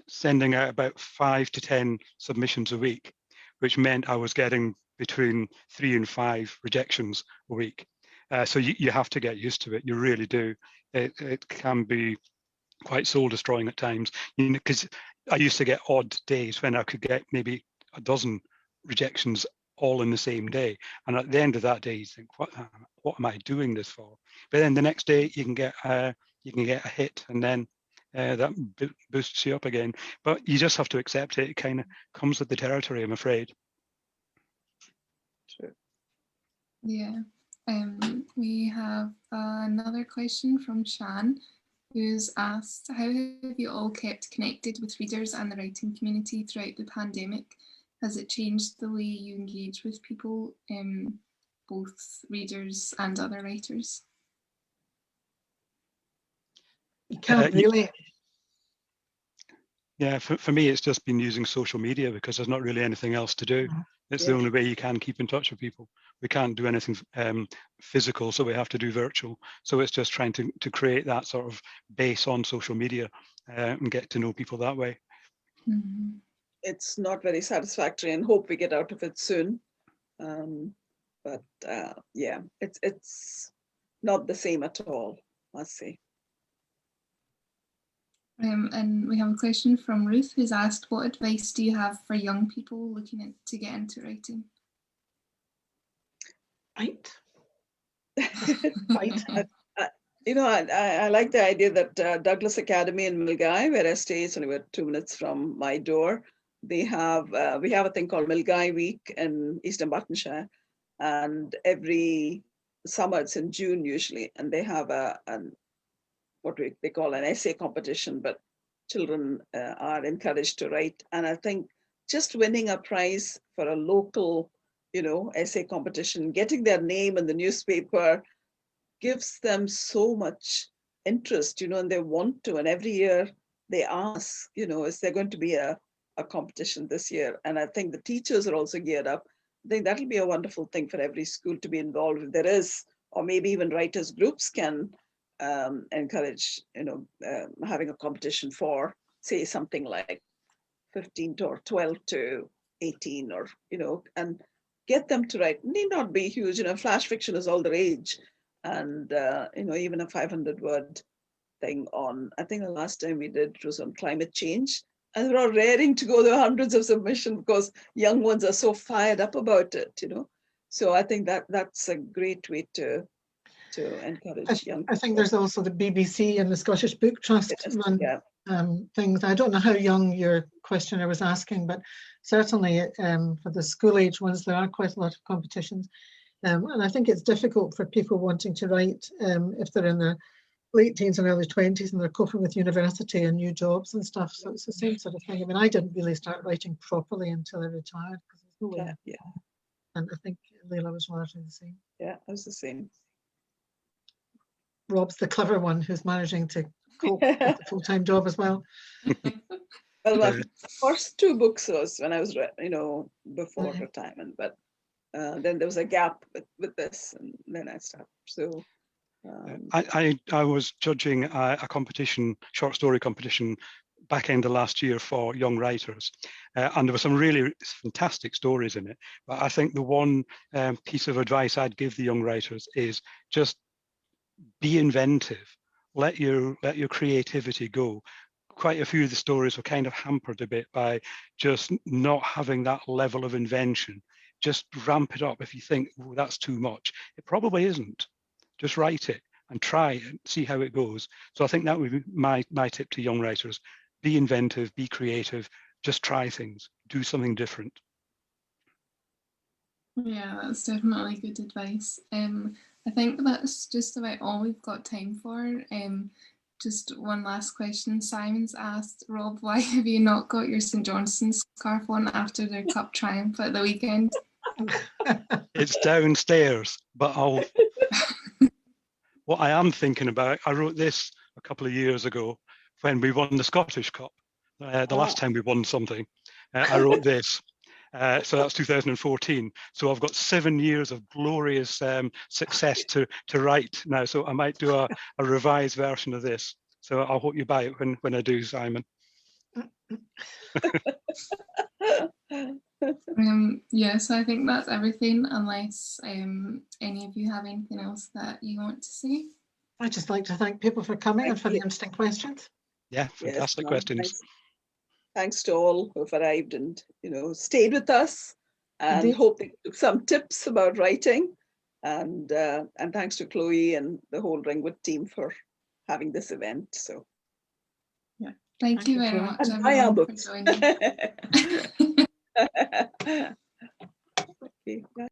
sending out about 5 to 10 submissions a week, which meant I was getting between 3 and 5 rejections a week. So you have to get used to it. You really do. It can be quite soul destroying at times, because I used to get odd days when I could get maybe a dozen rejections all in the same day. And at the end of that day, you think, what am I doing this for? But then the next day you can get a hit, and then that boosts you up again. But you just have to accept it. It kind of comes with the territory, I'm afraid. Sure. Yeah. We have another question from Shan, who's asked, how have you all kept connected with readers and the writing community throughout the pandemic? Has it changed the way you engage with people, both readers and other writers? You can't really. Yeah, for me, it's just been using social media because there's not really anything else to do. It's the only way you can keep in touch with people. We can't do anything physical, so we have to do virtual. So it's just trying to create that sort of base on social media and get to know people that way. Mm-hmm. It's not very satisfactory, and hope we get out of it soon. But yeah, it's not the same at all, must say. And we have a question from Ruth, who's asked, what advice do you have for young people looking to get into writing? Right. Right. I like the idea that Douglas Academy in Milgai, where I stay, it's only about 2 minutes from my door. They have we have a thing called Milgai Week in Eastern Buckinghamshire, and every summer it's in June usually, and they have what they call an essay competition, but children are encouraged to write. And I think just winning a prize for a local, essay competition, getting their name in the newspaper, gives them so much interest, and they want to. And every year they ask, is there going to be a competition this year? And I think the teachers are also geared up. I think that'll be a wonderful thing for every school to be involved if there is, or maybe even writers groups can encourage, having a competition for, say, something like 15 or 12 to 18, or, and get them to write. It need not be huge, flash fiction is all the rage. And, even a 500-word thing on, I think the last time we did it was on climate change. And we're all raring to go. There are hundreds of submissions because young ones are so fired up about it, So I think that's a great way to encourage young people. I think there's also the BBC and the Scottish Book Trust run things. I don't know how young your questioner was asking, but certainly for the school age ones, there are quite a lot of competitions. And I think it's difficult for people wanting to write if they're in their late teens and early 20s and they're coping with university and new jobs and stuff. So it's the same sort of thing. I mean, I didn't really start writing properly until I retired because there's no way. And I think Leela was largely the same. Yeah, I was the same. Rob's the clever one who's managing to cope with a full-time job as well. Well, my first 2 books was when I was, before retirement, but then there was a gap with this, and then I stopped. So I was judging a competition, short story competition, back end of last year for young writers, and there were some really fantastic stories in it. But I think the one piece of advice I'd give the young writers is just be inventive. Let your creativity go. Quite a few of the stories were kind of hampered a bit by just not having that level of invention. Just ramp it up. If you think, oh, that's too much, it probably isn't. Just write it and try and see how it goes. So I think that would be my tip to young writers. Be inventive, be creative, just try things, do something different. Yeah, that's definitely good advice. I think that's just about all we've got time for. Just one last question. Simon's asked, Rob, why have you not got your St. Johnstone's scarf on after their cup triumph at the weekend? It's downstairs, but what I am thinking about, I wrote this a couple of years ago when we won the Scottish Cup, the last time we won something. I wrote this. So that's 2014. So I've got 7 years of glorious success to write now. So I might do a revised version of this. So I hope you buy it when I do, Simon. So I think that's everything, unless any of you have anything else that you want to say. I'd just like to thank people for coming and for the interesting questions. Yeah, fantastic questions. Thanks to all who've arrived and stayed with us, and Indeed. hope they took some tips about writing. And thanks to Chloe and the whole Ringwood team for having this event. So yeah, thank you very much. And buy our books. For joining. Okay.